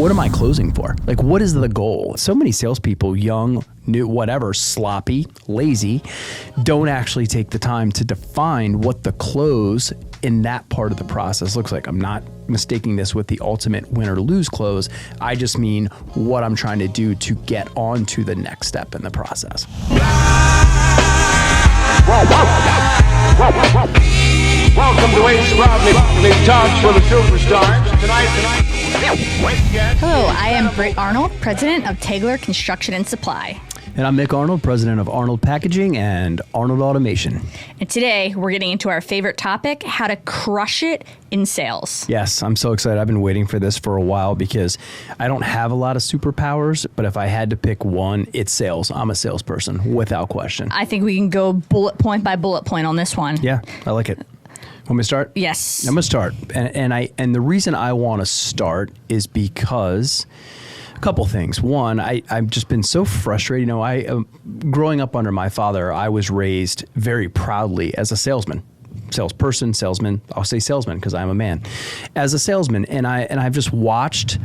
what am I closing for? Like, what is the goal? So many salespeople, young, new, whatever, sloppy, lazy, don't actually take the time to define what the close in that part of the process looks like. I'm not mistaking this with the ultimate win or lose close. I just mean what I'm trying to do to get on to the next step in the process. Welcome to Ace Rodney Talks for the Superstars. Hello, I am Britt Arnold, president of Tegler Construction and Supply. And I'm Mick Arnold, president of Arnold Packaging and Arnold Automation. And today we're getting into our favorite topic, how to crush it in sales. Yes, I'm so excited. I've been waiting for this for a while because I don't have a lot of superpowers, but if I had to pick one, it's sales. I'm a salesperson without question. I think we can go bullet point by bullet point on this one. Yeah, I like it. Want me to start? Yes. I'm going to start. And the reason I want to start is because a couple things. One, I've just been so frustrated. You know, growing up under my father, I was raised very proudly as a salesman. Salesman. I'll say salesman because I'm a man. As a salesman, and I've just watched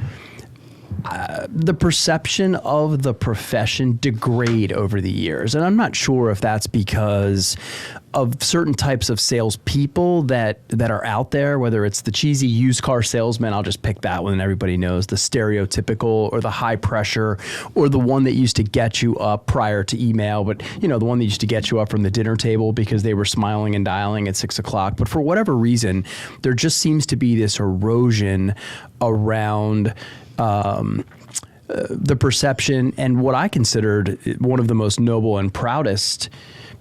the perception of the profession degrade over the years. And I'm not sure if that's because of certain types of salespeople that are out there, whether it's the cheesy used car salesman, I'll just pick that one, everybody knows, the stereotypical or the high pressure, or the one that used to get you up prior to email, but the one that used to get you up from the dinner table because they were smiling and dialing at 6 o'clock. But for whatever reason, there just seems to be this erosion around the perception and what I considered one of the most noble and proudest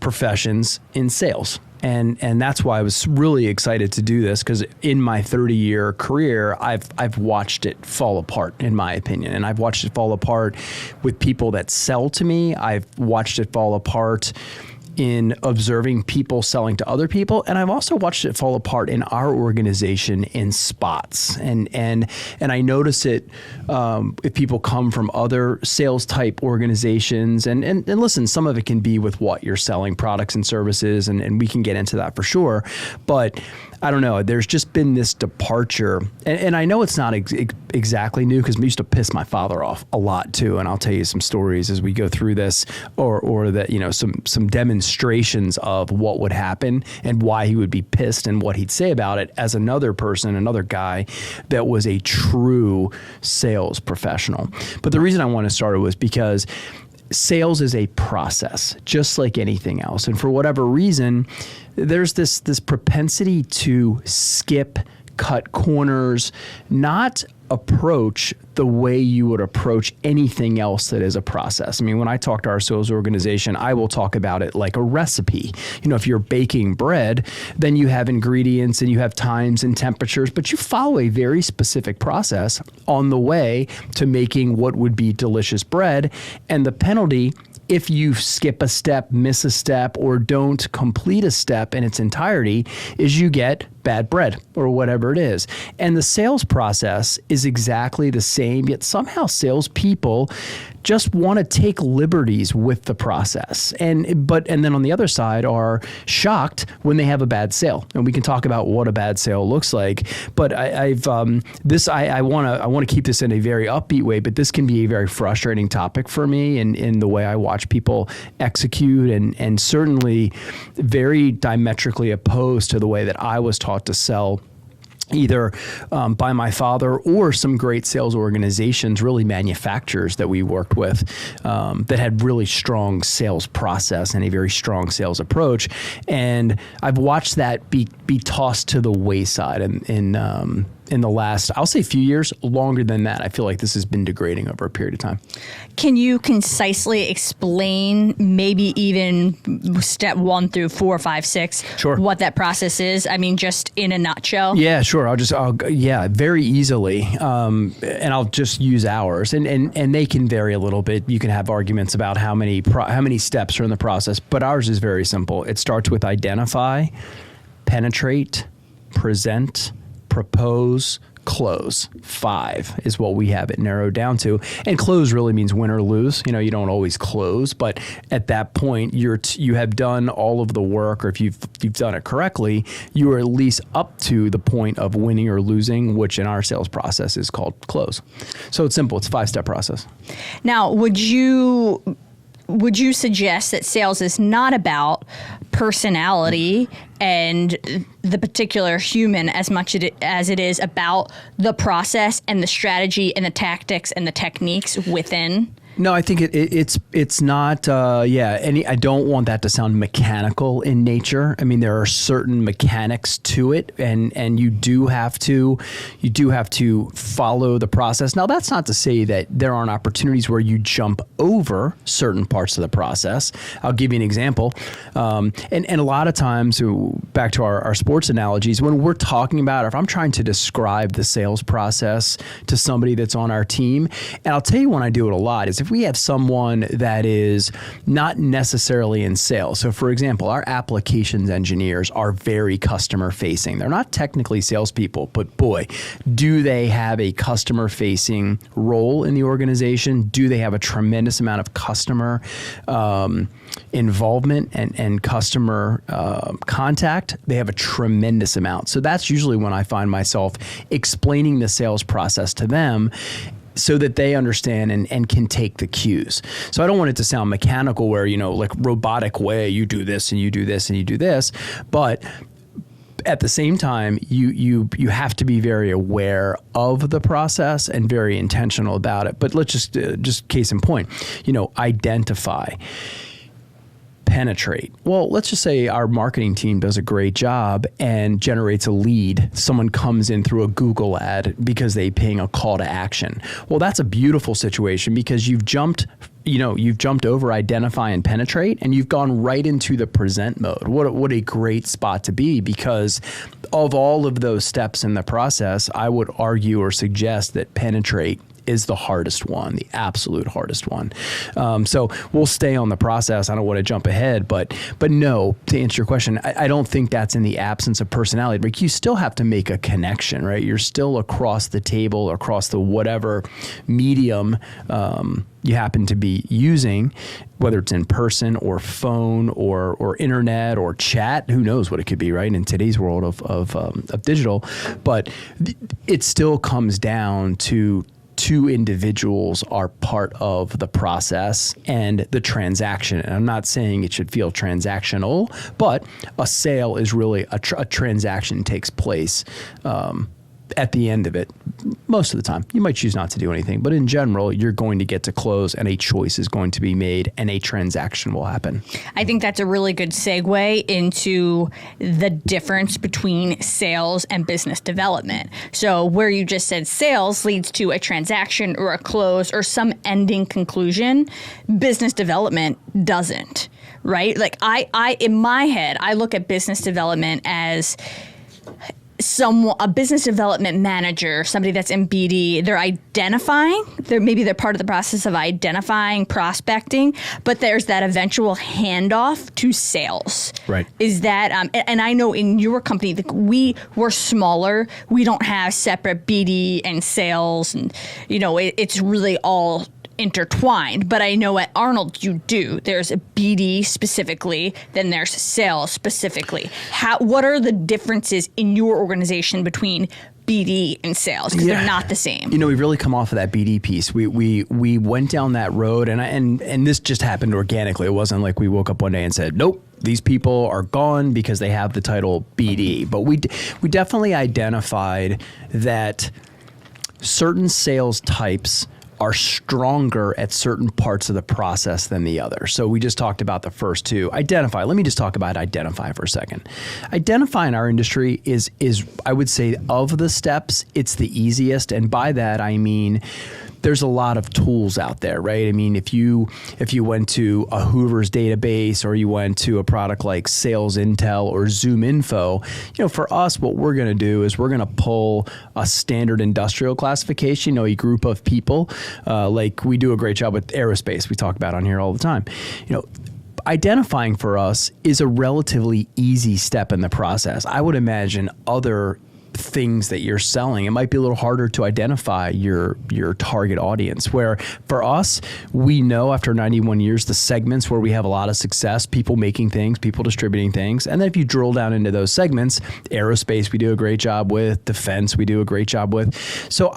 professions in sales. And that's why I was really excited to do this, because in my 30-year career, I've watched it fall apart, in my opinion. And I've watched it fall apart with people that sell to me. I've watched it fall apart in observing people selling to other people. And I've also watched it fall apart in our organization in spots. And I notice it if people come from other sales type organizations. And listen, some of it can be with what you're selling, products and services, and we can get into that for sure. But I don't know, there's just been this departure. And I know it's not exactly new, because we used to piss my father off a lot too. And I'll tell you some stories as we go through this, or that, some demonstrations of what would happen and why he would be pissed and what he'd say about it, as another guy that was a true sales professional. But the reason I want to start it was because sales is a process, just like anything else. And for whatever reason, there's this propensity to skip, cut corners, not approach the way you would approach anything else that is a process. I mean, when I talk to our sales organization, I will talk about it like a recipe. If you're baking bread, then you have ingredients and you have times and temperatures, but you follow a very specific process on the way to making what would be delicious bread. And the penalty, if you skip a step, miss a step, or don't complete a step in its entirety, is you get bad bread or whatever it is. And the sales process is exactly the same, yet somehow salespeople just want to take liberties with the process. And then on the other side are shocked when they have a bad sale. And we can talk about what a bad sale looks like. But I want to keep this in a very upbeat way, but this can be a very frustrating topic for me in the way I watch people execute, and certainly very diametrically opposed to the way that I was taught to sell, either by my father or some great sales organizations, really manufacturers that we worked with, that had really strong sales process and a very strong sales approach. And I've watched that be tossed to the wayside in the last, I'll say, few years. Longer than that, I feel like this has been degrading over a period of time. Can you concisely explain, maybe even step 1 through 4, 5, 6, Sure, what that process is? I mean, just in a nutshell. Yeah, sure. Very easily. And I'll just use ours, and they can vary a little bit. You can have arguments about how many steps are in the process, but ours is very simple. It starts with identify, penetrate, present, propose, close. 5 is what we have it narrowed down to. And close really means win or lose. You know, you don't always close, but at that point you have done all of the work, or if you've done it correctly, you are at least up to the point of winning or losing, which in our sales process is called close. So it's simple. It's a 5-step process. Now, would you suggest that sales is not about personality and the particular human as much as it is about the process and the strategy and the tactics and the techniques within? No, I think it's not. I don't want that to sound mechanical in nature. I mean, there are certain mechanics to it, and you do have to follow the process. Now, that's not to say that there aren't opportunities where you jump over certain parts of the process. I'll give you an example. And a lot of times, back to our sports analogies, when we're talking about, or if I'm trying to describe the sales process to somebody that's on our team, and I'll tell you when I do it a lot, is if we have someone that is not necessarily in sales. So for example, our applications engineers are very customer facing. They're not technically salespeople, but boy, do they have a customer facing role in the organization? Do they have a tremendous amount of customer involvement and customer contact? They have a tremendous amount. So that's usually when I find myself explaining the sales process to them, so that they understand and can take the cues. So I don't want it to sound mechanical where, like robotic way, you do this and you do this and you do this. But at the same time, you have to be very aware of the process and very intentional about it. But let's just case in point, identify, penetrate. Well, let's just say our marketing team does a great job and generates a lead. Someone comes in through a Google ad because they ping a call to action. Well, that's a beautiful situation because you've jumped over identify and penetrate, and you've gone right into the present mode. What a great spot to be, because of all of those steps in the process, I would argue or suggest that penetrate is the hardest one, the absolute hardest one. So we'll stay on the process. I don't want to jump ahead, but no, to answer your question, I don't think that's in the absence of personality. But you still have to make a connection, right? You're still across the table, across the whatever medium you happen to be using, whether it's in person or phone or internet or chat. Who knows what it could be, right? In today's world of digital, but it still comes down to two individuals are part of the process and the transaction. And I'm not saying it should feel transactional, but a sale is really a transaction takes place at the end of it. Most of the time, you might choose not to do anything, but in general, you're going to get to close and a choice is going to be made and a transaction will happen. I think that's a really good segue into the difference between sales and business development. So where you just said sales leads to a transaction or a close or some ending conclusion, business development doesn't, right? Like I in my head, I look at business development as a business development manager, somebody that's in BD, they're identifying, they're part of the process of identifying, prospecting, but there's that eventual handoff to sales. Right. Is that, and I know in your company, we're smaller, we don't have separate BD and sales, and it's really all intertwined, but I know at Arnold you do. There's a BD specifically, then there's sales specifically. What are the differences in your organization between BD and sales? Because they're not the same. We've really come off of that BD piece. We went down that road, and this just happened organically. It wasn't like we woke up one day and said, nope, these people are gone because they have the title BD. But we definitely identified that certain sales types are stronger at certain parts of the process than the other. So we just talked about the first two. Identify. Let me just talk about identify for a second. Identify in our industry is I would say of the steps, it's the easiest. And by that, I mean, there's a lot of tools out there, right? I mean, if you went to a Hoover's database or you went to a product like Sales Intel or Zoom Info, for us, what we're going to do is we're going to pull a standard industrial classification, a group of people, like we do a great job with aerospace. We talk about on here all the time. Identifying for us is a relatively easy step in the process. I would imagine other things that you're selling. It might be a little harder to identify your target audience, where for us, we know after 91 years, the segments where we have a lot of success, people making things, people distributing things. And then if you drill down into those segments, aerospace, we do a great job with, defense, we do a great job with. So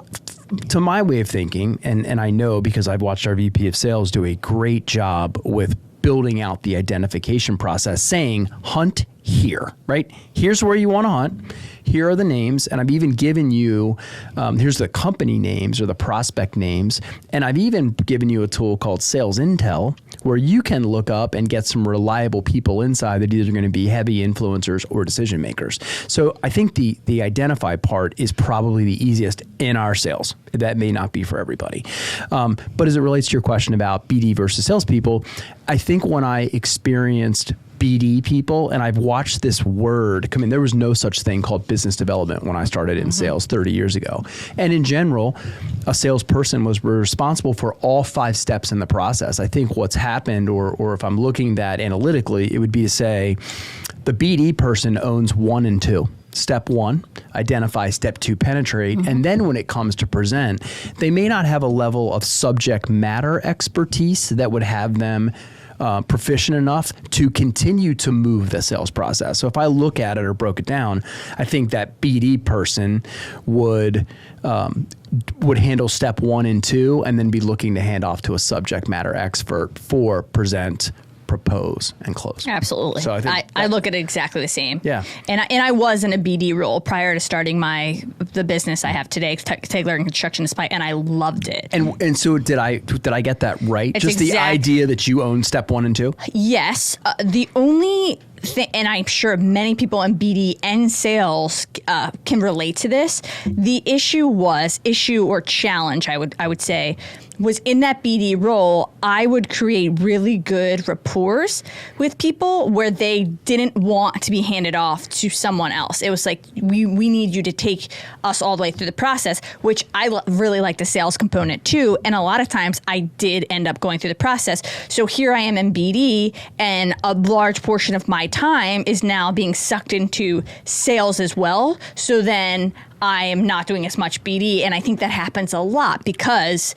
to my way of thinking, and I know because I've watched our VP of sales do a great job with building out the identification process, saying hunt here, right? Here's where you want to hunt. Here are the names. And I've even given you, here's the company names or the prospect names. And I've even given you a tool called Sales Intel, where you can look up and get some reliable people inside that either are going to be heavy influencers or decision makers. So I think the identify part is probably the easiest in our sales. That may not be for everybody. But as it relates to your question about BD versus salespeople, I think when I experienced BD people, and I've watched this word come in. There was no such thing called business development when I started in sales 30 years ago. And in general, a salesperson was responsible for all 5 steps in the process. I think what's happened, or if I'm looking at that analytically, it would be to say the BD person owns 1 and 2. Step 1, identify. Step 2, penetrate. And then when it comes to present, they may not have a level of subject matter expertise that would have them proficient enough to continue to move the sales process. So if I look at it or broke it down, I think that BD person would handle step 1 and 2, and then be looking to hand off to a subject matter expert for present, propose, and close. Absolutely. So I look at it exactly the same. Yeah. And I was in a BD role prior to starting the business I have today, Tegler and Construction Supply, and I loved it. And so did I get that right? It's just the idea that you own step 1 and 2? Yes. The only thing, and I'm sure many people in BD and sales can relate to this. The issue or challenge, I would say, was in that BD role, I would create really good rapports with people where they didn't want to be handed off to someone else. It was like, we need you to take us all the way through the process, which I really like the sales component too. And a lot of times I did end up going through the process. So here I am in BD, and a large portion of my time is now being sucked into sales as well. So then I am not doing as much BD. And I think that happens a lot because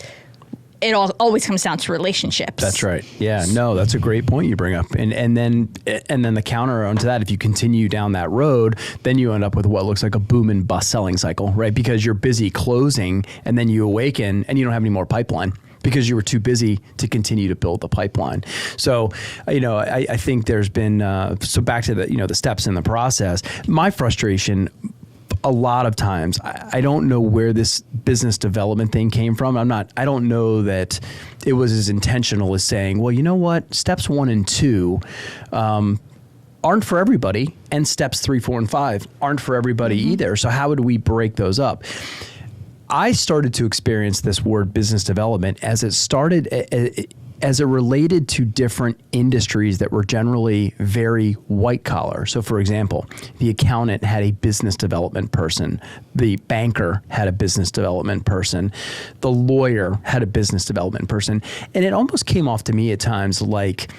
it always comes down to relationships. That's right. Yeah, no, that's a great point you bring up. And then the counter onto that, if you continue down that road, then you end up with what looks like a boom and bust selling cycle, right? Because you're busy closing, and then you awaken and you don't have any more pipeline because you were too busy to continue to build the pipeline. So, I think there's been, so back to the steps in the process, my frustration a lot of times, I don't know where this business development thing came from. I don't know that it was as intentional as saying, well, you know what, steps 1 and 2 aren't for everybody, and steps 3, 4, and 5 aren't for everybody either. So how would we break those up? I started to experience this word business development as it related to different industries that were generally very white collar. So for example, the accountant had a business development person. The banker had a business development person. The lawyer had a business development person. And it almost came off to me at times like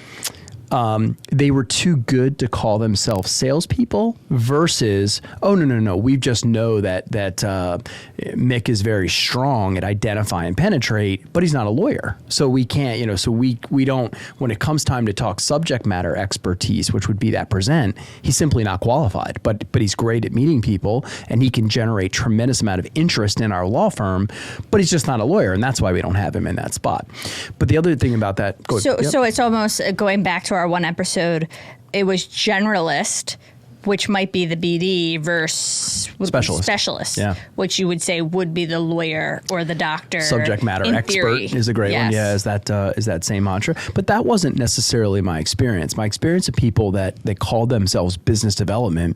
they were too good to call themselves salespeople versus, oh, no, we just know that Mick is very strong at identify and penetrate, but he's not a lawyer. So we can't, so we don't, when it comes time to talk subject matter expertise, which would be that present, he's simply not qualified, but he's great at meeting people, and he can generate tremendous amount of interest in our law firm, but he's just not a lawyer, and that's why we don't have him in that spot. But the other thing about that, so it's almost going back to our one episode, it was generalist, which might be the BD versus specialist, which you would say would be the lawyer or the doctor. Subject matter expert is a great one. Yeah, is that same mantra. But that wasn't necessarily my experience. My experience of people that they called themselves business development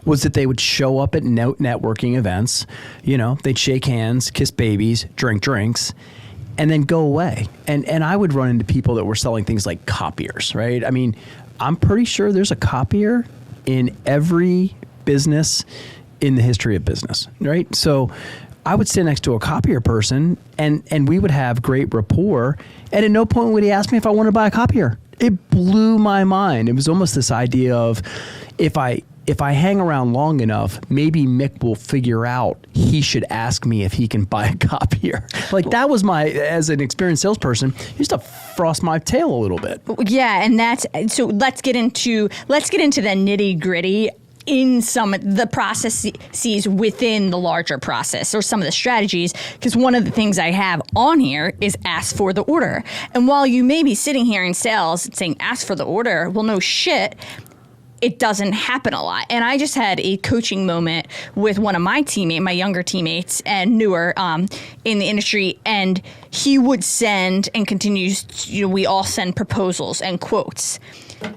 was that they would show up at networking events. They'd shake hands, kiss babies, drink drinks, and then go away. And I would run into people that were selling things like copiers, right? I mean, I'm pretty sure there's a copier in every business in the history of business, right? So I would sit next to a copier person and we would have great rapport. And at no point would he ask me if I wanted to buy a copier. It blew my mind. It was almost this idea of if I if I hang around long enough, maybe Mick will figure out he should ask me if he can buy a copier. Like that was as an experienced salesperson, used to frost my tail a little bit. Yeah, and so let's get into the nitty gritty in some of the processes within the larger process or some of the strategies, because one of the things I have on here is ask for the order. And while you may be sitting here in sales saying ask for the order, well, no shit, it doesn't happen a lot. And I just had a coaching moment with one of my younger teammates and newer in the industry, and he would send and continues, we all send proposals and quotes.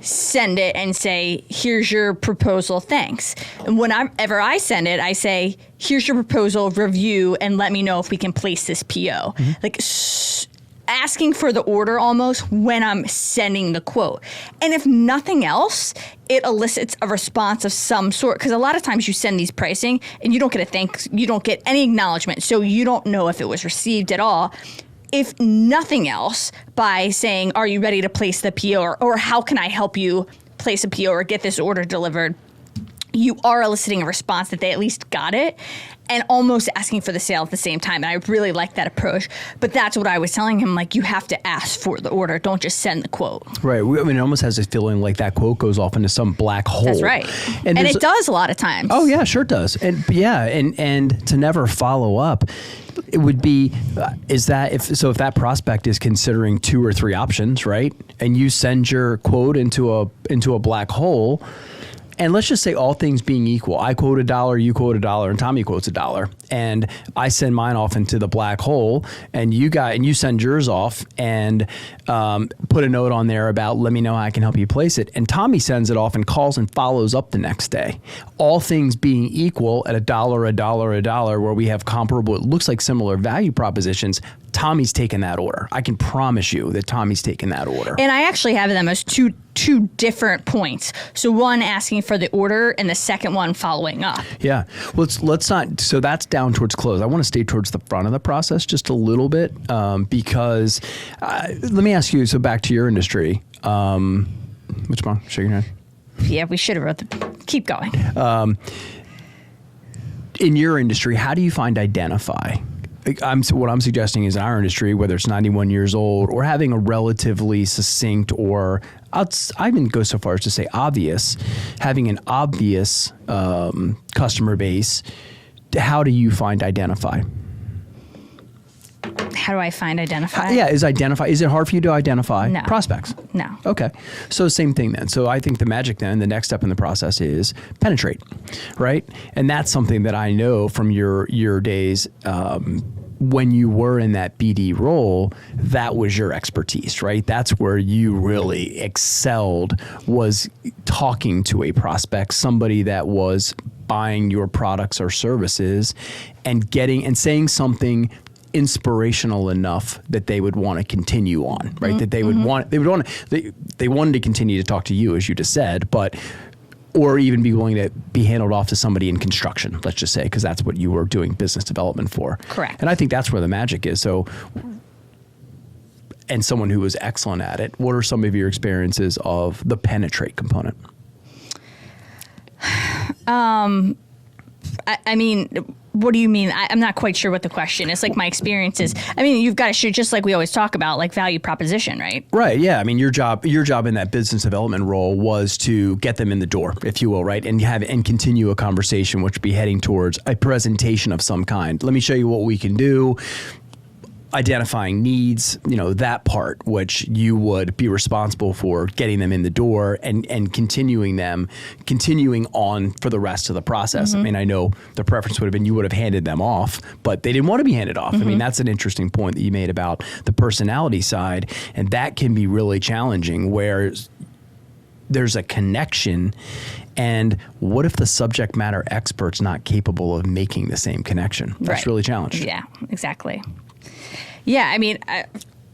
Send it and say, here's your proposal, thanks. And whenever I send it, I say, here's your proposal, review, and let me know if we can place this PO. Mm-hmm. Like asking for the order almost when I'm sending the quote. And if nothing else, it elicits a response of some sort. Because a lot of times you send these pricing and you don't get a thanks, you don't get any acknowledgement. So you don't know if it was received at all. If nothing else, by saying, are you ready to place the PO, or how can I help you place a PO or get this order delivered, you are eliciting a response that they at least got it, and almost asking for the sale at the same time. And I really like that approach. But that's what I was telling him, like, you have to ask for the order. Don't just send the quote. Right. I mean, it almost has this feeling like that quote goes off into some black hole. That's right. And it does a lot of times. Oh, yeah, sure it does. And to never follow up, it would be, if that prospect is considering 2 or 3 options, right? And you send your quote into a black hole, and let's just say all things being equal, I quote $1, you quote $1, and Tommy quotes $1, and I send mine off into the black hole, and you send yours off and put a note on there about let me know how I can help you place it, and Tommy sends it off and calls and follows up the next day. All things being equal at $1, where we have comparable, it looks like similar value propositions, Tommy's taken that order. I can promise you that Tommy's taken that order. And I actually have them as two different points. So one asking for the order, and the second one following up. Yeah. Well, let's not. So that's down towards close. I want to stay towards the front of the process just a little bit because let me ask you. So back to your industry. Which one? Shake your head. Yeah, we should have wrote keep going. In your industry, how do you find identify? What I'm suggesting is in our industry, whether it's 91 years old or having a relatively succinct, or I even go so far as to say obvious, having an obvious customer base, how do you find identify? How do I find identify? Is it hard for you to identify prospects? No. Okay. So same thing then. So I think the magic then, the next step in the process is penetrate, right? And that's something that I know from your days when you were in that BD role, that was your expertise, right? That's where you really excelled, was talking to a prospect, somebody that was buying your products or services and saying something inspirational enough that they would want to continue on, right? That they wanted to continue to talk to you, as you just said, or even be willing to be handled off to somebody in construction, let's just say, because that's what you were doing business development for. Correct. And I think that's where the magic is. So, and someone who was excellent at it, what are some of your experiences of the penetrate component? I mean, what do you mean? I'm not quite sure what the question is. Like my experiences. I mean, you've got to shoot, just like we always talk about, like value proposition, right? Right. Yeah. I mean, your job in that business development role was to get them in the door, if you will, right, and continue a conversation, which would be heading towards a presentation of some kind. Let me show you what we can do. Identifying needs, that part, which you would be responsible for getting them in the door and continuing on for the rest of the process. Mm-hmm. I mean, I know the preference would have been you would have handed them off, but they didn't want to be handed off. Mm-hmm. I mean, that's an interesting point that you made about the personality side, and that can be really challenging where there's a connection. And what if the subject matter expert's not capable of making the same connection? That's really challenging. Yeah, exactly. Yeah, I mean,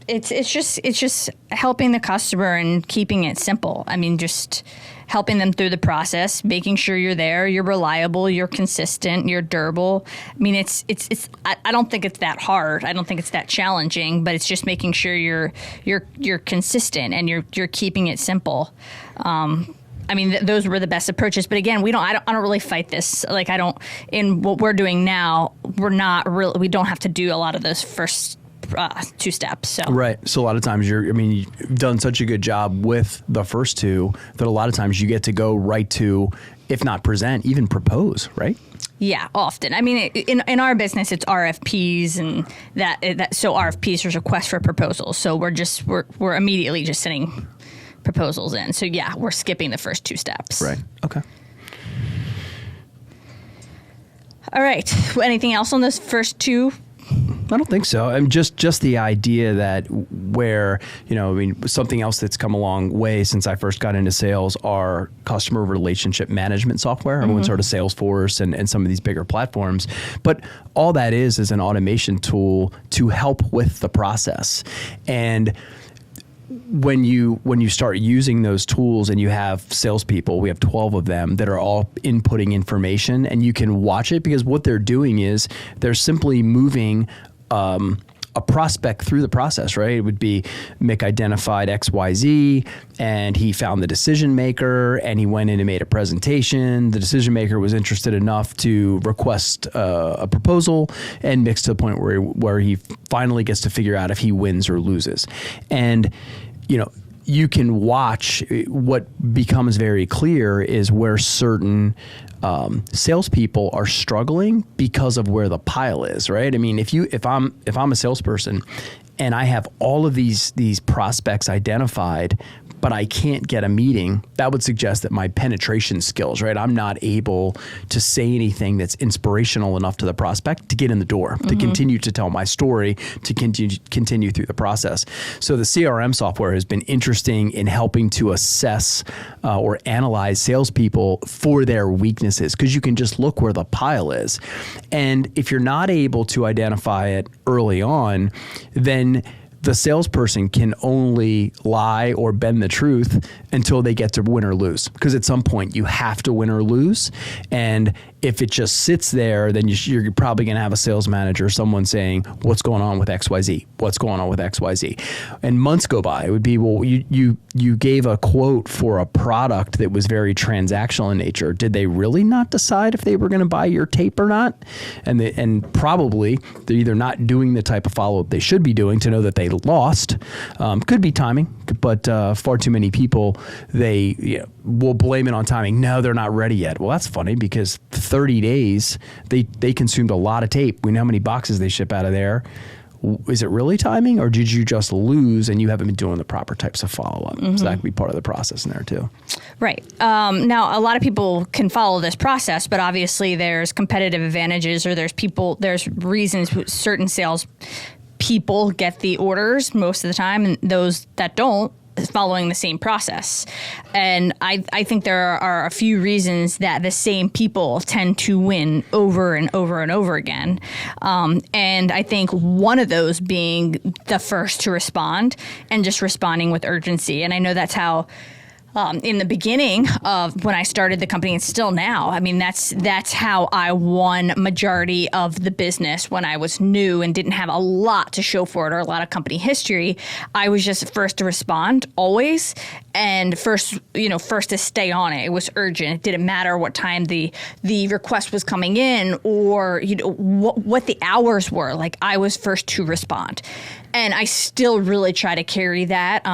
it's just helping the customer and keeping it simple. I mean, just helping them through the process, making sure you're there, you're reliable, you're consistent, you're durable. I mean, it's I don't think it's that hard. I don't think it's that challenging, but it's just making sure you're consistent and you're keeping it simple. I mean, those were the best approaches. But again, I don't really fight this. Like in what we're doing now, we don't have to do a lot of those first 2 steps. So. Right. So a lot of times you've done such a good job with the first 2 that a lot of times you get to go right to, if not present, even propose, right? Yeah, often. I mean, in our business, it's RFPs and that. So RFPs is request for proposals. So we're immediately just sending proposals in. So yeah, we're skipping the first 2 steps. Right. Okay. All right. Anything else on those first 2? I don't think so. I'm just the idea that where, something else that's come a long way since I first got into sales are customer relationship management software. Everyone's heard of Salesforce and some of these bigger platforms, but all that is an automation tool to help with the process. And when you start using those tools and you have salespeople, we have 12 of them that are all inputting information, and you can watch it, because what they're doing is they're simply moving a prospect through the process, right? It would be Mick identified XYZ and he found the decision maker and he went in and made a presentation. The decision maker was interested enough to request a proposal, and Mick's to the point where he finally gets to figure out if he wins or loses. And, you can watch. What becomes very clear is where certain salespeople are struggling because of where the pile is, right? I mean, if I'm a salesperson and I have all of these prospects identified, but I can't get a meeting, that would suggest that my penetration skills, right? I'm not able to say anything that's inspirational enough to the prospect to get in the door, to continue to tell my story, to continue through the process. So the CRM software has been interesting in helping to assess or analyze salespeople for their weaknesses, because you can just look where the pile is. And if you're not able to identify it early on, then the salesperson can only lie or bend the truth until they get to win or lose. Because at some point you have to win or lose. And if it just sits there, then you're probably going to have a sales manager, someone saying, what's going on with XYZ? What's going on with XYZ? And months go by. It would be, well, you gave a quote for a product that was very transactional in nature. Did they really not decide if they were going to buy your tape or not? And probably they're either not doing the type of follow-up they should be doing to know that they lost. Could be timing, but far too many people, they will blame it on timing. No, they're not ready yet. Well, that's funny, because 30 days, they consumed a lot of tape. We know how many boxes they ship out of there. Is it really timing, or did you just lose and you haven't been doing the proper types of follow-up? So that could be part of the process in there too. Right. Now, a lot of people can follow this process, but obviously there's competitive advantages, or there's reasons certain sales people get the orders most of the time, and those that don't, following the same process. And I think there are a few reasons that the same people tend to win over and over and over again. And I think one of those being the first to respond and just responding with urgency. And I know that's how in the beginning of when I started the company, and still now, I mean, that's how I won majority of the business when I was new and didn't have a lot to show for it or a lot of company history. I was just first to respond always, and first to stay on it. It was urgent. It didn't matter what time the request was coming in, or what the hours were. Like, I was first to respond, and I still really try to carry that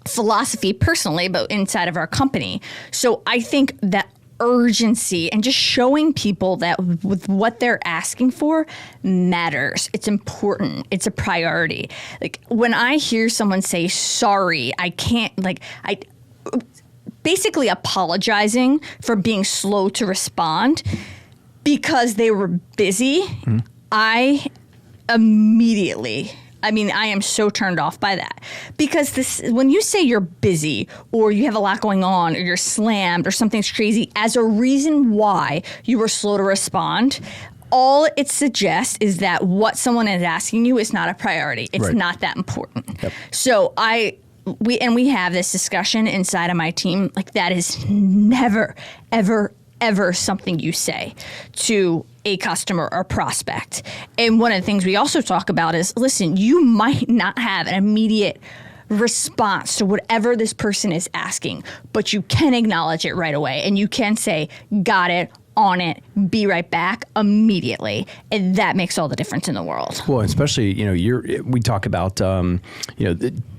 philosophy personally, but inside of our company. So I think that urgency and just showing people that with what they're asking for matters. It's important. It's a priority. Like, when I hear someone say, sorry, I can't, basically apologizing for being slow to respond because they were busy, I am so turned off by that, because when you say you're busy or you have a lot going on or you're slammed or something's crazy as a reason why you were slow to respond, all it suggests is that what someone is asking you is not a priority. It's not that important. Yep. So we have this discussion inside of my team, like, that is never, ever, ever something you say to a customer or prospect. And one of the things we also talk about is, listen, you might not have an immediate response to whatever this person is asking, but you can acknowledge it right away and you can say, got it, on it, be right back immediately. And that makes all the difference in the world. Well, especially, we talk about, the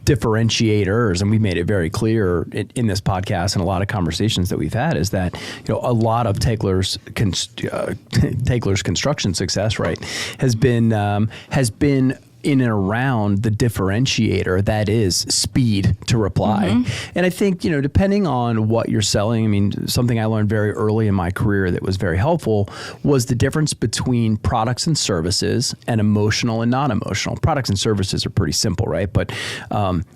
differentiators, and we've made it very clear in this podcast and a lot of conversations that we've had, is that, a lot of Taylor's construction success, right, has been in and around the differentiator that is speed to reply. And I think, depending on what you're selling, something I learned very early in my career that was very helpful was the difference between products and services and emotional and non-emotional. Products and services are pretty simple, right? But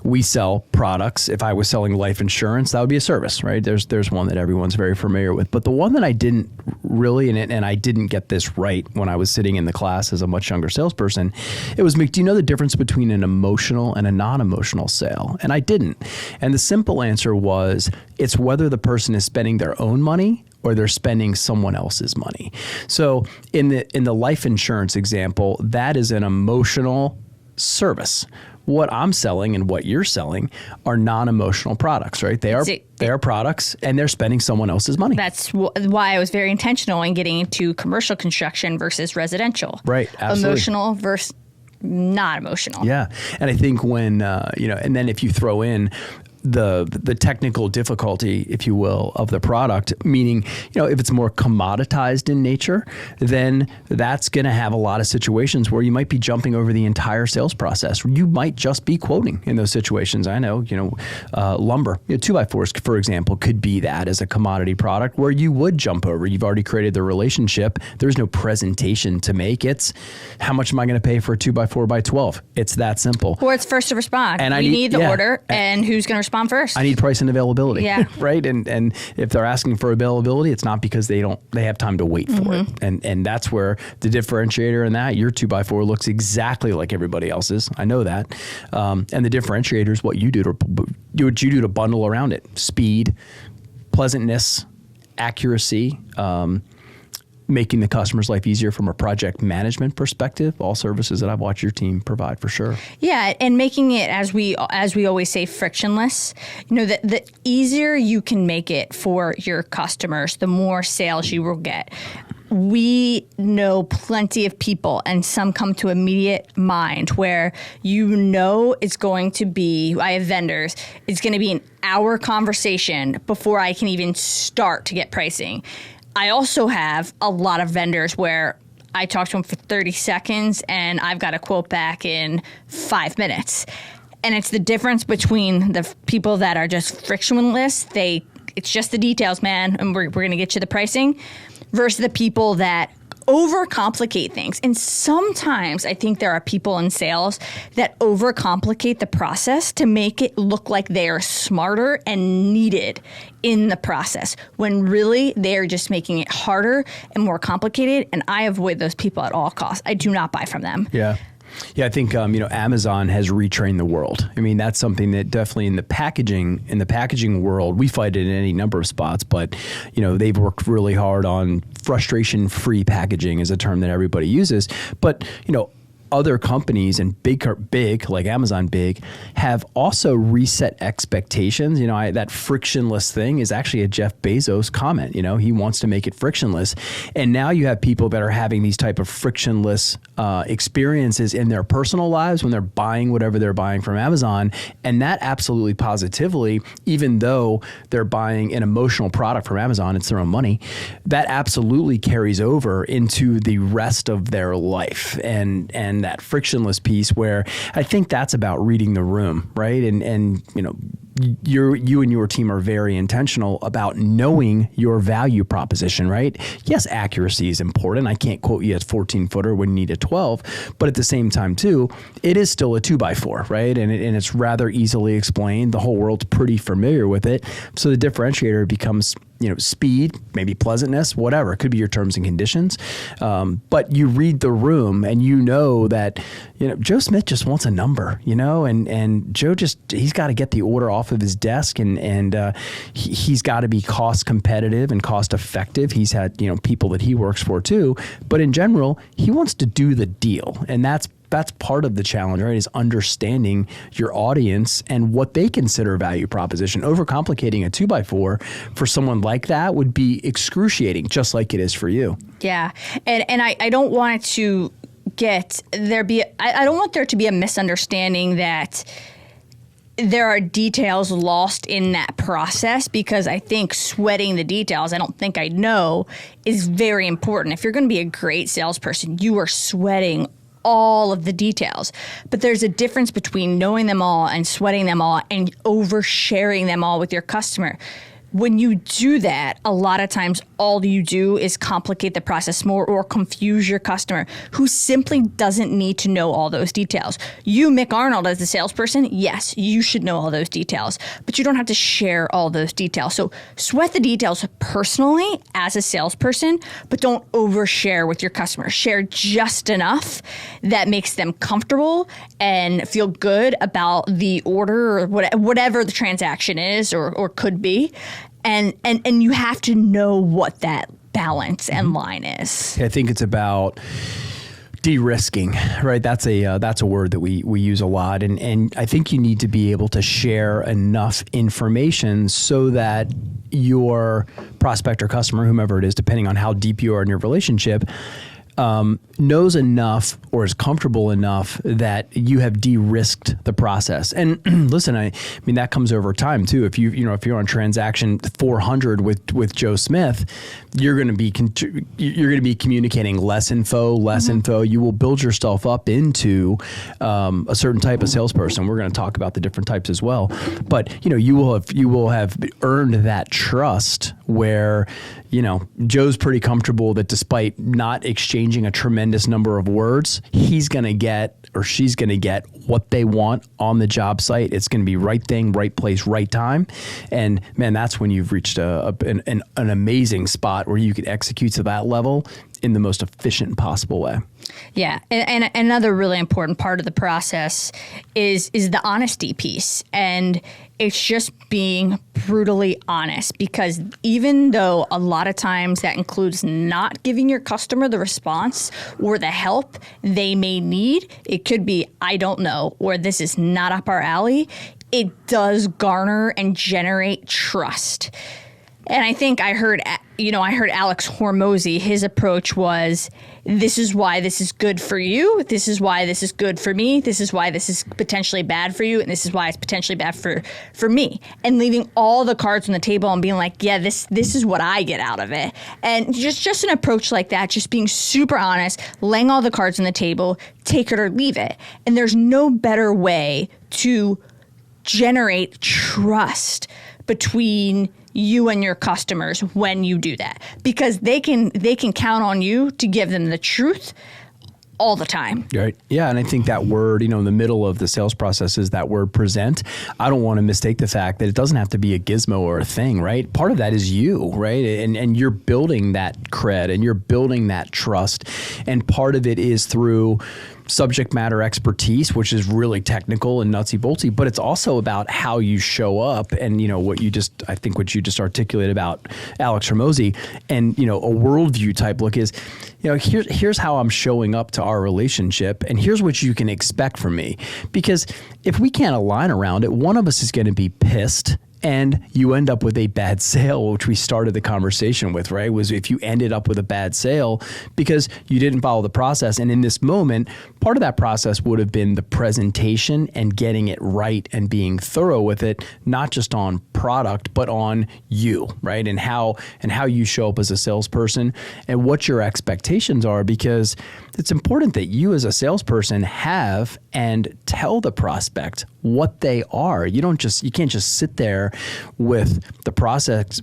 we sell products. If I was selling life insurance, that would be a service, right? There's one that everyone's very familiar with. But the one that I didn't really, and I didn't get this right when I was sitting in the class as a much younger salesperson, it was, Mick, do you know the difference between an emotional and a non-emotional sale? And I didn't. And the simple answer was, it's whether the person is spending their own money or they're spending someone else's money. So in the life insurance example, that is an emotional service. What I'm selling and what you're selling are non-emotional products, right? They are products, and they're spending someone else's money. That's why I was very intentional in getting into commercial construction versus residential. Right, absolutely. Emotional versus not emotional. Yeah. And I think when, and then if you throw in the technical difficulty, if you will, of the product, meaning, if it's more commoditized in nature, then that's going to have a lot of situations where you might be jumping over the entire sales process. You might just be quoting in those situations. I know, lumber, 2x4s, for example, could be that as a commodity product where you would jump over. You've already created the relationship. There's no presentation to make. It's how much am I going to pay for a 2x4x12? It's that simple. Or it's first to respond. And we need the order, and who's going to respond first? I need price and availability. Yeah. Right. And if they're asking for availability, it's not because they have time to wait for it. And that's where the differentiator in that, your 2x4 looks exactly like everybody else's. I know that. And the differentiator is what you do to bundle around it. Speed, pleasantness, accuracy, making the customer's life easier from a project management perspective. All services that I've watched your team provide, for sure. Yeah, and making it, as we always say, frictionless. The easier you can make it for your customers, the more sales you will get. We know plenty of people, and some come to immediate mind, where it's going to be, I have vendors, it's going to be an hour conversation before I can even start to get pricing. I also have a lot of vendors where I talk to them for 30 seconds and I've got a quote back in 5 minutes. And it's the difference between the people that are just frictionless, it's just the details, man, and we're going to get you the pricing, versus the people that overcomplicate things. And sometimes I think there are people in sales that overcomplicate the process to make it look like they are smarter and needed in the process, when really they're just making it harder and more complicated. And I avoid those people at all costs. I do not buy from them. Yeah. Yeah, I think Amazon has retrained the world. That's something that definitely in the packaging world, we fight it in any number of spots, but they've worked really hard on frustration-free packaging is a term that everybody uses. But other companies and big like Amazon big have also reset expectations. That frictionless thing is actually a Jeff Bezos comment. He wants to make it frictionless. And now you have people that are having these type of frictionless experiences in their personal lives when they're buying whatever they're buying from Amazon. And that absolutely positively, even though they're buying an emotional product from Amazon, it's their own money, that absolutely carries over into the rest of their life. And that frictionless piece, where I think that's about reading the room, right? And you and your team are very intentional about knowing your value proposition, right? Yes, accuracy is important. I can't quote you a 14-footer when you need a 12, but at the same time too, it is still a 2x4, right? And it's rather easily explained. The whole world's pretty familiar with it. So the differentiator becomes speed, maybe pleasantness, whatever. It could be your terms and conditions. But you read the room and that, Joe Smith just wants a number, and Joe he's got to get the order off of his desk, and he's got to be cost competitive and cost effective. He's had, people that he works for too, but in general, he wants to do the deal. And that's that's part of the challenge, right? Is understanding your audience and what they consider a value proposition. Overcomplicating a 2x4 for someone like that would be excruciating, just like it is for you. Yeah. And I don't want it to I don't want there to be a misunderstanding that there are details lost in that process, because I think sweating the details, I don't think I know, is very important. If you're going to be a great salesperson, you are sweating all of the details. But there's a difference between knowing them all and sweating them all and oversharing them all with your customer. When you do that, a lot of times all you do is complicate the process more or confuse your customer, who simply doesn't need to know all those details. You, Mick Arnold, as the salesperson, yes, you should know all those details, but you don't have to share all those details. So sweat the details personally as a salesperson, but don't overshare with your customer. Share just enough that makes them comfortable and feel good about the order or whatever the transaction is or could be. And you have to know what that balance and line is. I think it's about de-risking, right? That's a word that we use a lot. And I think you need to be able to share enough information so that your prospect or customer, whomever it is, depending on how deep you are in your relationship, knows enough or is comfortable enough that you have de-risked the process. And listen, I mean that comes over time too. If you're on transaction 400 with Joe Smith, you're going to be communicating less info. You will build yourself up into a certain type of salesperson. We're going to talk about the different types as well. But you will have earned that trust where Joe's pretty comfortable that despite not exchanging a tremendous number of words, he's going to get or she's going to get what they want on the job site. It's going to be right thing, right place, right time. And man, that's when you've reached an amazing spot where you can execute to that level in the most efficient possible way. Yeah. And another really important part of the process is the honesty piece. And it's just being brutally honest, because even though a lot of times that includes not giving your customer the response or the help they may need, it could be, I don't know, or this is not up our alley. It does garner and generate trust. And I think I heard Alex Hormozy, his approach was, this is why this is good for you. This is why this is good for me. This is why this is potentially bad for you. And this is why it's potentially bad for me. And leaving all the cards on the table and being like, yeah, this is what I get out of it. And just an approach like that, just being super honest, laying all the cards on the table, take it or leave it. And there's no better way to generate trust between you and your customers when you do that, because they can count on you to give them the truth all the time. Right. Yeah. And I think that word, in the middle of the sales process is that word present. I don't want to mistake the fact that it doesn't have to be a gizmo or a thing, right? Part of that is you, right? And you're building that cred and you're building that trust. And part of it is through subject matter expertise, which is really technical and nutsy boltsy, but it's also about how you show up and, what you just articulated about Alex Hormozy and, a worldview type look is, here's how I'm showing up to our relationship and here's what you can expect from me. Because if we can't align around it, one of us is going to be pissed and you end up with a bad sale, which we started the conversation with, right? Was if you ended up with a bad sale because you didn't follow the process. And in this moment, part of that process would have been the presentation and getting it right and being thorough with it, not just on product, but on you, right? And how you show up as a salesperson and what your expectations are, because it's important that you as a salesperson have and tell the prospect what they are. You can't just sit there with the prospect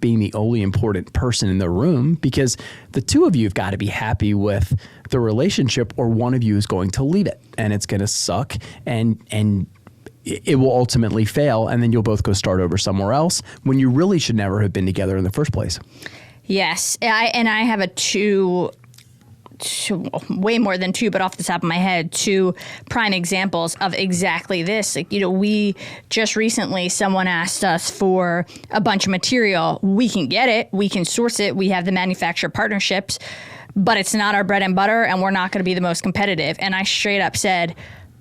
being the only important person in the room, because the two of you have got to be happy with the relationship or one of you is going to leave it and it's going to suck and it will ultimately fail. And then you'll both go start over somewhere else when you really should never have been together in the first place. Yes. I have way more than two, but off the top of my head, 2 prime examples of exactly this. We just recently, someone asked us for a bunch of material. We can get it. We can source it. We have the manufacturer partnerships. but it's not our bread and butter, and we're not going to be the most competitive. And I straight up said,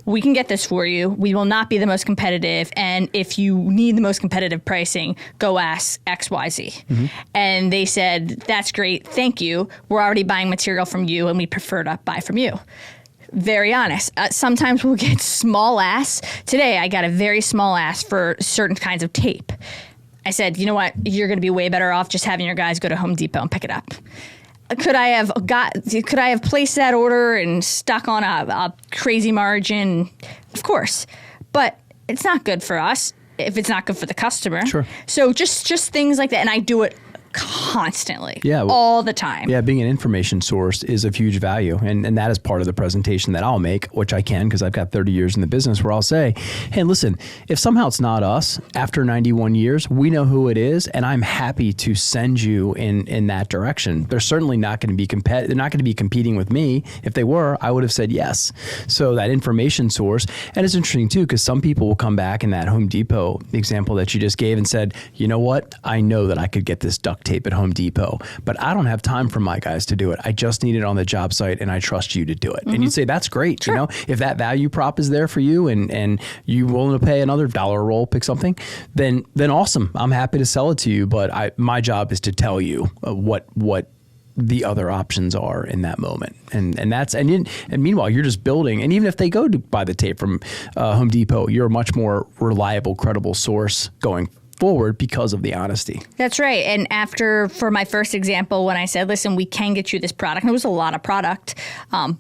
we can get this for you. We will not be the most competitive. And if you need the most competitive pricing, go ask XYZ. Mm-hmm. And they said, that's great. Thank you. We're already buying material from you, and we prefer to buy from you. Very honest. Sometimes we'll get small ass. Today, I got a very small ass for certain kinds of tape. I said, you know what? You're going to be way better off just having your guys go to Home Depot and pick it up. Could I have placed that order and stuck on a crazy margin? Of course. But it's not good for us if it's not good for the customer. Sure. So just things like that. And I do it constantly, all the time. Yeah, being an information source is of huge value. And that is part of the presentation that I'll make, which I can because I've got 30 years in the business, where I'll say, hey, listen, if somehow it's not us, after 91 years, we know who it is, and I'm happy to send you in that direction. They're certainly not going to be they're not going to be competing with me. If they were, I would have said yes. So that information source, and it's interesting too, because some people will come back in that Home Depot example that you just gave and said, you know what? I know that I could get this duct tape at Home Depot, but I don't have time for my guys to do it. I just need it on the job site, and I trust you to do it. Mm-hmm. And you'd say, that's great. Sure. You know, if that value prop is there for you and you're willing to pay another $1 a roll, pick something, then awesome. I'm happy to sell it to you, but my job is to tell you what the other options are in that moment. And meanwhile, you're just building. And even if they go to buy the tape from Home Depot, you're a much more reliable, credible source going forward because of the honesty. That's right. And for my first example, when I said, listen, we can get you this product, and it was a lot of product,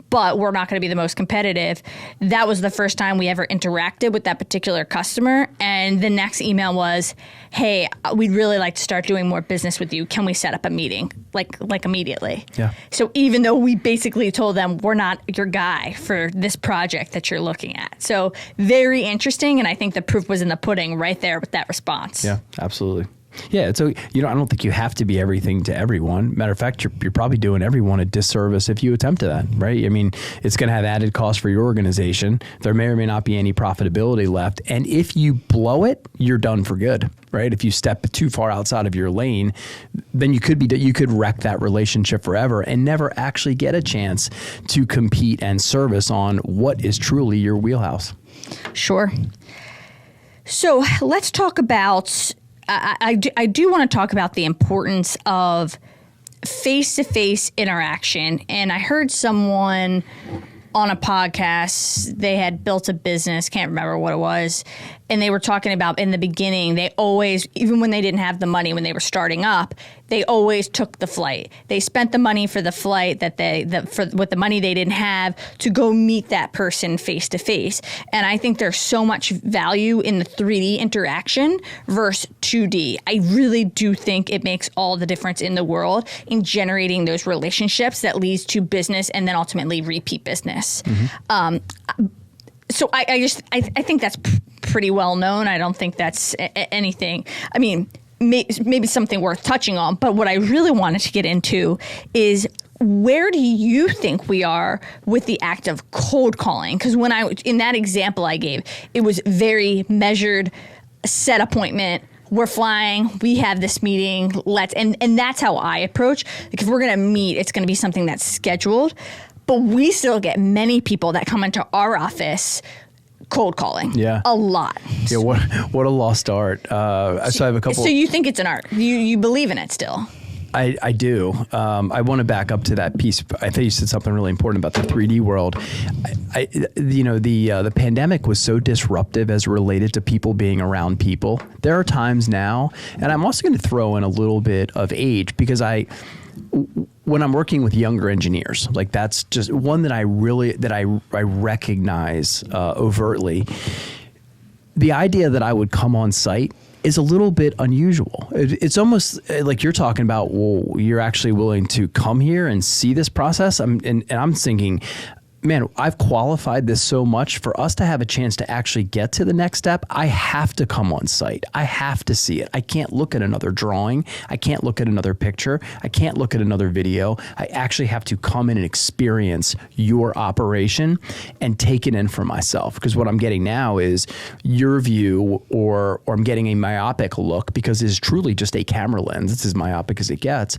but we're not going to be the most competitive. That was the first time we ever interacted with that particular customer. And the next email was, hey, we'd really like to start doing more business with you. Can we set up a meeting? Like immediately. Yeah. So even though we basically told them we're not your guy for this project that you're looking at. So very interesting. And I think the proof was in the pudding right there with that response. Yeah, absolutely. Yeah, so I don't think you have to be everything to everyone. Matter of fact, you're probably doing everyone a disservice if you attempt to that, right? I mean, it's going to have added cost for your organization. There may or may not be any profitability left, and if you blow it, you're done for good, right? If you step too far outside of your lane, then you could wreck that relationship forever and never actually get a chance to compete and service on what is truly your wheelhouse. Sure. So let's talk about. I do want to talk about the importance of face-to-face interaction. And I heard someone on a podcast, they had built a business, can't remember what it was, and they were talking about in the beginning, they always, even when they didn't have the money, when they were starting up, they always took the flight. They spent the money for the flight with the money they didn't have to go meet that person face to face. And I think there's so much value in the 3D interaction versus 2D. I really do think it makes all the difference in the world in generating those relationships that leads to business and then ultimately repeat business. Mm-hmm. So I think that's pretty well known. I don't think that's anything. I mean, maybe something worth touching on. But what I really wanted to get into is, where do you think we are with the act of cold calling? Because in that example I gave, it was very measured, set appointment. We're flying. We have this meeting. And that's how I approach. Like, if we're going to meet, it's going to be something that's scheduled. But we still get many people that come into our office cold calling. Yeah. A lot. Yeah, what a lost art. So I have a couple. So you think it's an art? You believe in it still? I do. I want to back up to that piece. I think you said something really important about the 3D world. The pandemic was so disruptive as related to people being around people. There are times now, and I'm also going to throw in a little bit of age, because when I'm working with younger engineers, like, that's just one that I recognize overtly. The idea that I would come on site is a little bit unusual. It's almost like you're talking about, well, you're actually willing to come here and see this process. I'm thinking, man, I've qualified this so much for us to have a chance to actually get to the next step. I have to come on site. I have to see it. I can't look at another drawing. I can't look at another picture. I can't look at another video. I actually have to come in and experience your operation and take it in for myself. Because what I'm getting now is your view, or I'm getting a myopic look because it's truly just a camera lens. It's as myopic as it gets.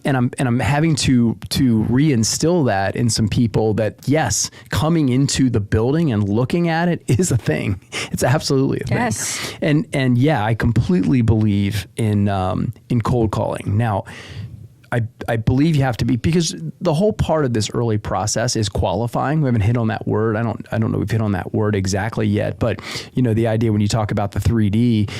And I'm having to reinstill that in some people that, yes, coming into the building and looking at it is a thing. It's absolutely a thing. And yeah, I completely believe in cold calling. Now, I believe you have to be, because the whole part of this early process is qualifying. We haven't hit on that word. I don't know if we've hit on that word exactly yet, but the idea when you talk about the 3D,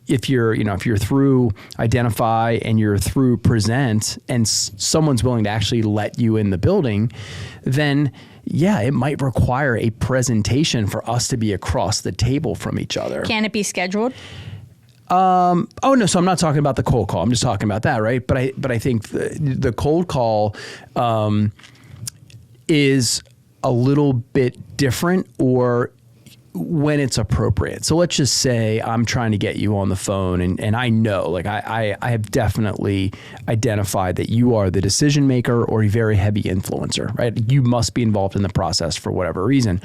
if you're through identify and you're through present, and someone's willing to actually let you in the building, then yeah, it might require a presentation for us to be across the table from each other. Can it be scheduled? Oh no, so I'm not talking about the cold call. I'm just talking about that, right? But I think the cold call is a little bit different, or when it's appropriate. So let's just say I'm trying to get you on the phone, and I know, like I have definitely identified that you are the decision maker or a very heavy influencer, right? You must be involved in the process for whatever reason.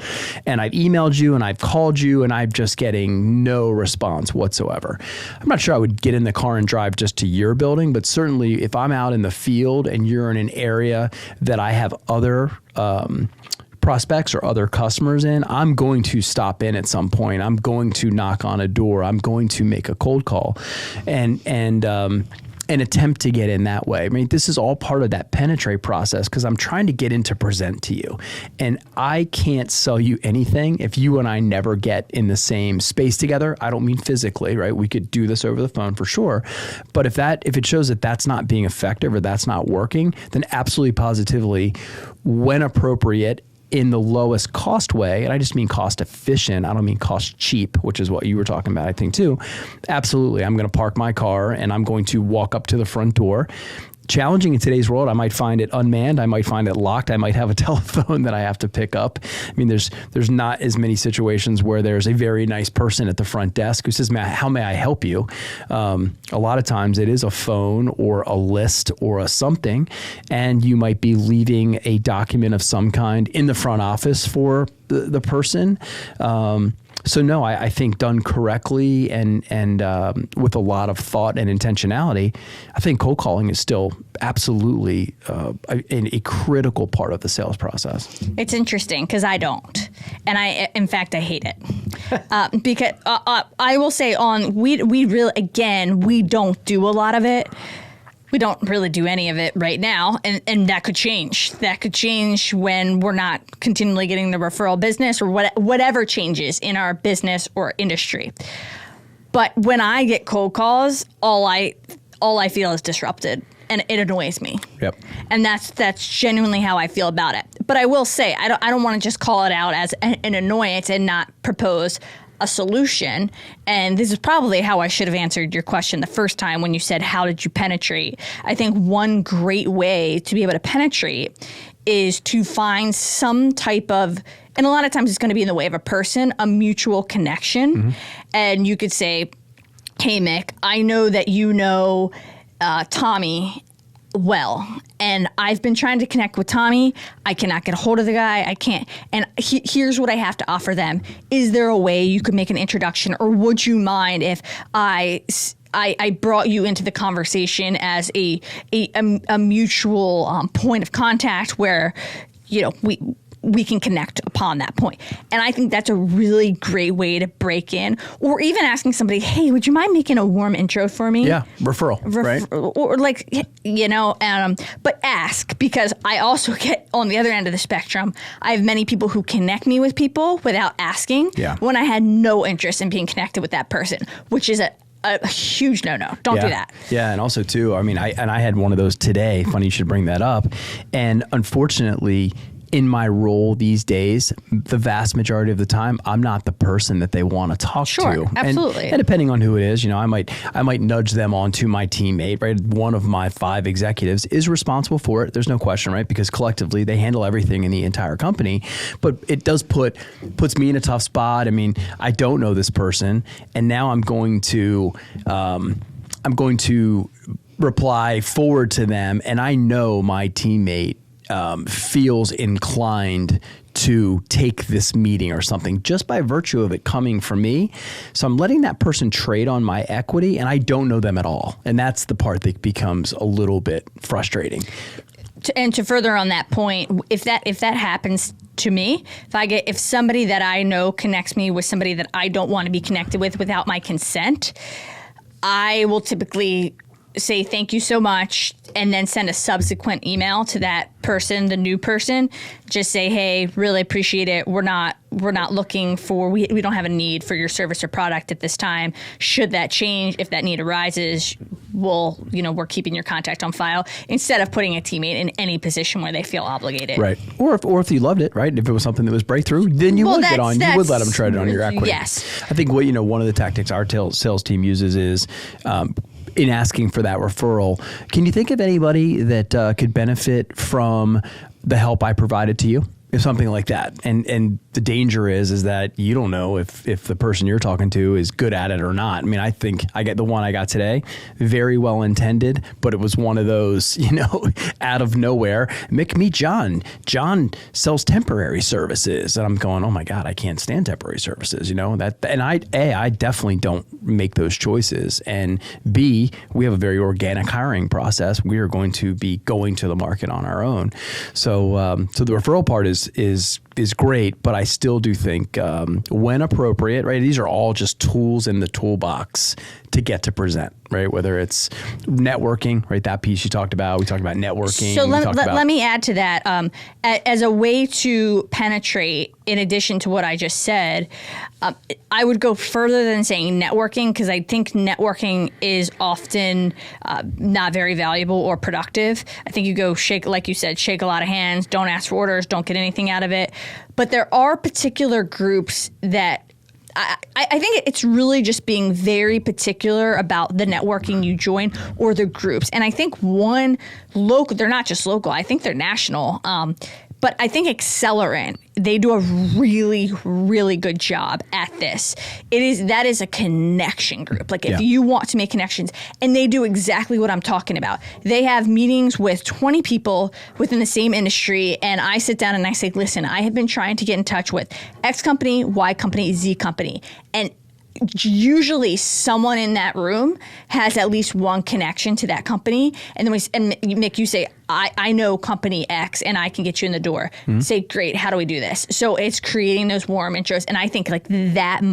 And I've emailed you and I've called you and I'm just getting no response whatsoever. I'm not sure I would get in the car and drive just to your building, but certainly if I'm out in the field and you're in an area that I have other prospects or other customers in, I'm going to stop in at some point. I'm going to knock on a door. I'm going to make a cold call and attempt to get in that way. I mean, this is all part of that penetrate process, because I'm trying to get in to present to you. And I can't sell you anything if you and I never get in the same space together. I don't mean physically, right? We could do this over the phone for sure. But if it shows that that's not being effective or that's not working, then absolutely positively, when appropriate, in the lowest cost way, and I just mean cost efficient, I don't mean cost cheap, which is what you were talking about, I think too. Absolutely, I'm going to park my car and I'm going to walk up to the front door. Challenging in today's world, I might find it unmanned, I might find it locked, I might have a telephone that I have to pick up. I mean, there's not as many situations where there's a very nice person at the front desk who says, how may I help you? A lot of times it is a phone or a list or a something, and you might be leaving a document of some kind in the front office for the person. So no, I think done correctly and with a lot of thought and intentionality, I think cold calling is still absolutely a critical part of the sales process. It's interesting because I don't, and in fact I hate it because I will say we really we don't do a lot of it. We don't really do any of it right now, and that could change. That could change when we're not continually getting the referral business or whatever changes in our business or industry. But when I get cold calls, all I feel is disrupted, and it annoys me. Yep. And that's genuinely how I feel about it. But I will say, I don't want to just call it out as an annoyance and not propose a solution. And this is probably how I should have answered your question the first time when you said, how did you penetrate? I think one great way to be able to penetrate is to find some type of, and a lot of times it's going to be in the way of a person, a mutual connection. Mm-hmm. And you could say, hey, Mick, I know that you know Tommy well, and I've been trying to connect with Tommy. I cannot get a hold of the guy. I can't. And here's what I have to offer them. Is there a way you could make an introduction, or would you mind if I brought you into the conversation as a mutual point of contact where, we can connect upon that point. And I think that's a really great way to break in, or even asking somebody, hey, would you mind making a warm intro for me? Yeah, referral, right? Or but ask, because I also get on the other end of the spectrum, I have many people who connect me with people without asking when I had no interest in being connected with that person, which is a huge no-no. Don't do that. Yeah, and also too, I mean, I had one of those today. Funny you should bring that up. And unfortunately, in my role these days, the vast majority of the time, I'm not the person that they want to talk to. Absolutely. And depending on who it is, I might nudge them onto my teammate, right? One of my 5 executives is responsible for it. There's no question, right? Because collectively they handle everything in the entire company, but it does puts me in a tough spot. I mean, I don't know this person, and now I'm going to reply forward to them, and I know my teammate feels inclined to take this meeting or something just by virtue of it coming from me. So I'm letting that person trade on my equity, and I don't know them at all. And that's the part that becomes a little bit frustrating. And to further on that point, if that happens to me, if somebody that I know connects me with somebody that I don't want to be connected with without my consent, I will typically say thank you so much and then send a subsequent email to that person, the new person. Just say, hey, really appreciate it. We're not looking for, we don't have a need for your service or product at this time. Should that change, if that need arises, we're keeping your contact on file, instead of putting a teammate in any position where they feel obligated. Right. Or if you loved it, right? If it was something that was breakthrough, then you would let them trade it on your equity. Yes. I think one of the tactics our sales team uses is, in asking for that referral, can you think of anybody that could benefit from the help I provided to you? If something like that. And the danger is that you don't know if the person you're talking to is good at it or not. I mean, I think I get the one I got today, very well intended, but it was one of those, out of nowhere. Mick, meet John. John sells temporary services. And I'm going, oh my God, I can't stand temporary services, and I definitely don't make those choices. And B, we have a very organic hiring process. We are going to be going to the market on our own. So the referral part is great, but I still do think when appropriate, right? These are all just tools in the toolbox to get to present, right? Whether it's networking, right? That piece you talked about. We talked about networking. So let me add to that. As a way to penetrate, in addition to what I just said, I would go further than saying networking, because I think networking is often not very valuable or productive. I think you go like you said, shake a lot of hands, don't ask for orders, don't get anything out of it. But there are particular groups that I think it's really just being very particular about the networking you join or the groups. And I think they're not just local, I think they're national. But I think Accelerant, they do a really, really good job at this. That is a connection group. Like if you want to make connections, and they do exactly what I'm talking about. They have meetings with 20 people within the same industry, and I sit down and I say, listen, I have been trying to get in touch with X company, Y company, Z company. And usually someone in that room has at least one connection to that company. And then Mick, you say, I know company X and I can get you in the door. Mm-hmm. Say, great, how do we do this? So it's creating those warm intros. And I think like that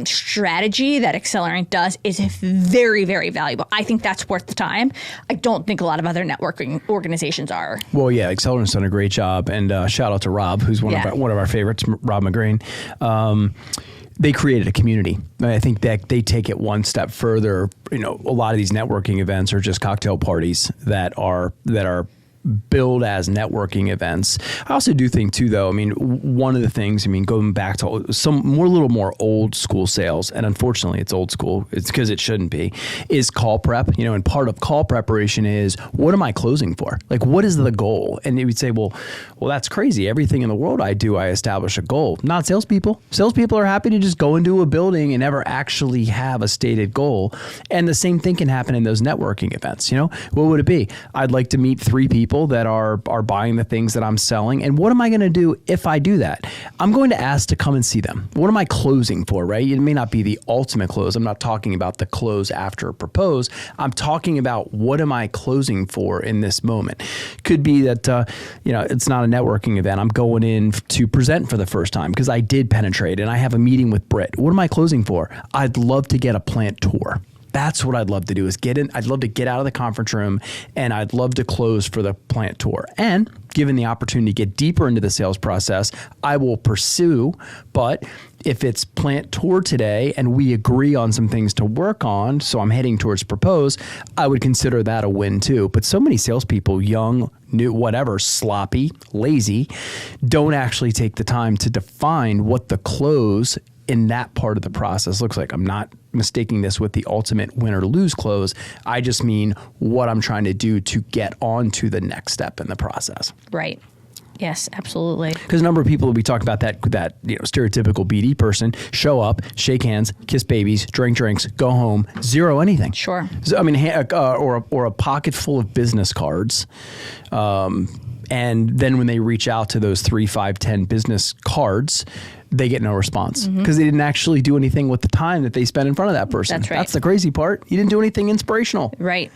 strategy that Accelerant does is very, very valuable. I think that's worth the time. I don't think a lot of other networking organizations are. Well, yeah, Accelerant's done a great job. And shout out to Rob, who's one of our favorites, Rob McGrain. They created a community. I think that they take it one step further. A lot of these networking events are just cocktail parties that are billed as networking events. I also do think too, though, one of the things, going back to little more old school sales, and unfortunately it's old school, it's because it shouldn't be, is call prep, and part of call preparation is, what am I closing for? Like, what is the goal? And you would say, well, that's crazy. Everything in the world I do, I establish a goal. Not salespeople. Salespeople are happy to just go into a building and never actually have a stated goal. And the same thing can happen in those networking events. What would it be? I'd like to meet 3 people that are buying the things that I'm selling. And what am I going to do if I do that? I'm going to ask to come and see them. What am I closing for, right? It may not be the ultimate close. I'm not talking about the close after propose. I'm talking about what am I closing for in this moment. Could be that, it's not a networking event. I'm going in to present for the first time because I did penetrate and I have a meeting with Britt. What am I closing for? I'd love to get a plant tour. That's what I'd love to do is I'd love to get out of the conference room and I'd love to close for the plant tour. And given the opportunity to get deeper into the sales process, I will pursue. But if it's plant tour today and we agree on some things to work on, so I'm heading towards propose, I would consider that a win too. But so many salespeople, young, new, whatever, sloppy, lazy, don't actually take the time to define what the close in that part of the process looks like. I'm not mistaking this with the ultimate win or lose close. I just mean what I'm trying to do to get on to the next step in the process. Right. Yes, absolutely. Because a number of people, we talk about that stereotypical BD person, show up, shake hands, kiss babies, drink drinks, go home, zero anything. Sure. So, I mean, or a pocket full of business cards. And then when they reach out to those 3, 5, 10 business cards, they get no response because they didn't actually do anything with the time that they spent in front of that person. That's right. That's the crazy part. You didn't do anything inspirational. Right.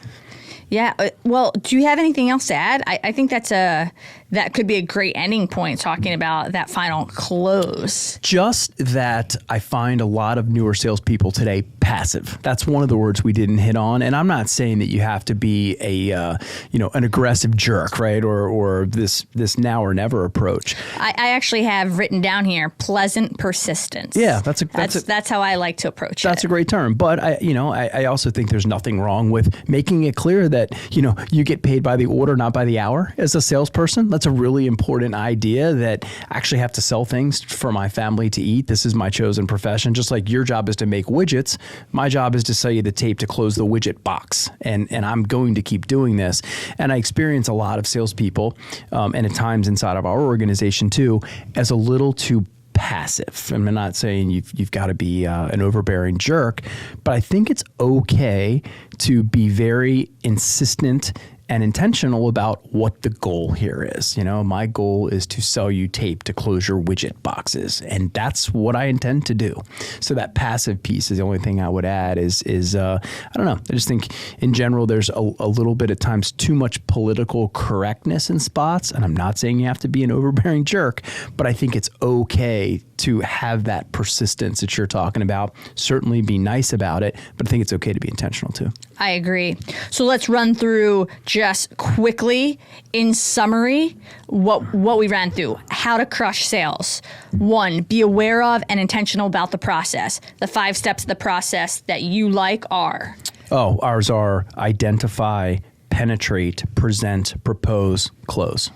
Yeah. Well, do you have anything else to add? I think that could be a great ending point, talking about that final close. Just that I find a lot of newer salespeople today passive. That's one of the words we didn't hit on. And I'm not saying that you have to be an aggressive jerk, right? Or this now or never approach. I actually have written down here pleasant persistence. Yeah, that's how I like to approach it. That's a great term. But I also think there's nothing wrong with making it clear that you get paid by the order, not by the hour as a salesperson. That's a really important idea, that I actually have to sell things for my family to eat. This is my chosen profession. Just like your job is to make widgets, my job is to sell you the tape to close the widget box. And I'm going to keep doing this. And I experience a lot of salespeople, and at times inside of our organization too, as a little too passive. I'm not saying you've got to be an overbearing jerk, but I think it's okay to be very insistent and intentional about what the goal here is. My goal is to sell you tape to close your widget boxes, and that's what I intend to do. So that passive piece is the only thing I would add is I don't know. I just think in general there's a little bit at times too much political correctness in spots, and I'm not saying you have to be an overbearing jerk, but I think it's okay to have that persistence that you're talking about. Certainly be nice about it, but I think it's okay to be intentional too. I agree. So let's run through just quickly, in summary, what we ran through. How to crush sales. 1, be aware of and intentional about the process. The 5 steps of the process that you like are? Ours are identify, penetrate, present, propose, close.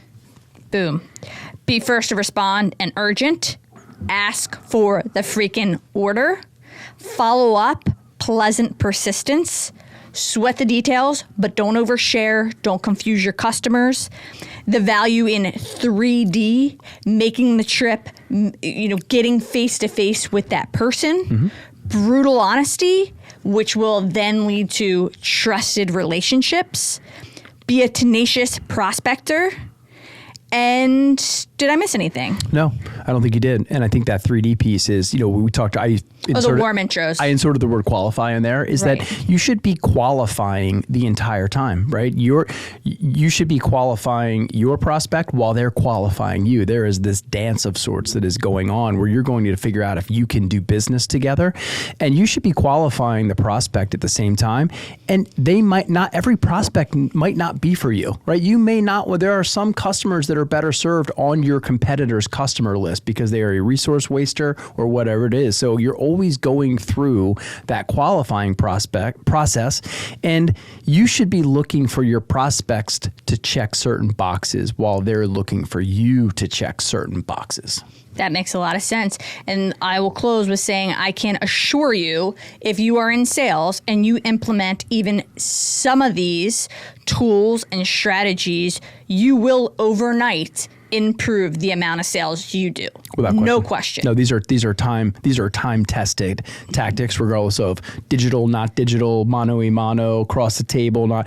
Boom. Be first to respond and urgent. Ask for the freaking order. Follow up, pleasant persistence. Sweat the details, but don't overshare. Don't confuse your customers. The value in 3D, making the trip, getting face to face with that person. Mm-hmm. Brutal honesty, which will then lead to trusted relationships. Be a tenacious prospector. And did I miss anything? No, I don't think you did. And I think that 3D piece is, we talked, the warm intros. I inserted the word qualify in there, is right. That you should be qualifying the entire time, right? You should be qualifying your prospect while they're qualifying you. There is this dance of sorts that is going on where you're going to figure out if you can do business together, and you should be qualifying the prospect at the same time. And every prospect might not be for you, right? You may not, there are some customers that are better served on your competitor's customer list because they are a resource waster or whatever it is. So you're always going through that qualifying process, and you should be looking for your prospects to check certain boxes while they're looking for you to check certain boxes. That makes a lot of sense. And I will close with saying I can assure you, if you are in sales and you implement even some of these tools and strategies, you will overnight improve the amount of sales you do. Without question. No question. No, these are time tested tactics, regardless of digital, not digital, mano a mano, across the table, not.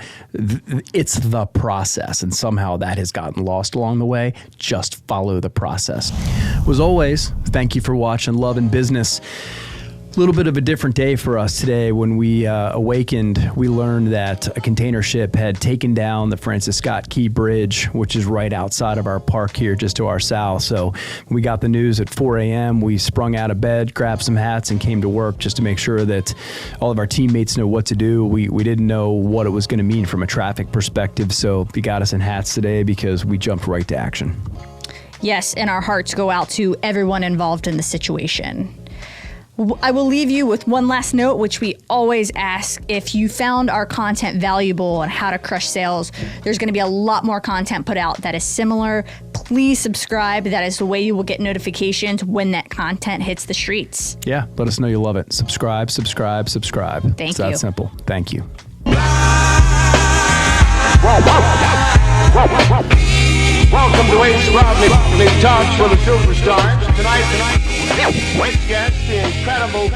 It's the process, and somehow that has gotten lost along the way. Just follow the process. As always, thank you for watching Love and Business. A little bit of a different day for us today. When we awakened, we learned that a container ship had taken down the Francis Scott Key Bridge, which is right outside of our park here just to our south. So we got the news at 4 a.m. We sprung out of bed, grabbed some hats, and came to work just to make sure that all of our teammates know what to do. We didn't know what it was going to mean from a traffic perspective, so we got us in hats today because we jumped right to action. Yes, and our hearts go out to everyone involved in the situation. I will leave you with one last note, which we always ask. If you found our content valuable on how to crush sales, there's going to be a lot more content put out that is similar. Please subscribe. That is the way you will get notifications when that content hits the streets. Yeah, let us know you love it. Subscribe, subscribe, subscribe. Thank you. It's that simple. Thank you. Welcome to Mick Talks with the Superstars. Tonight, with guest, the incredible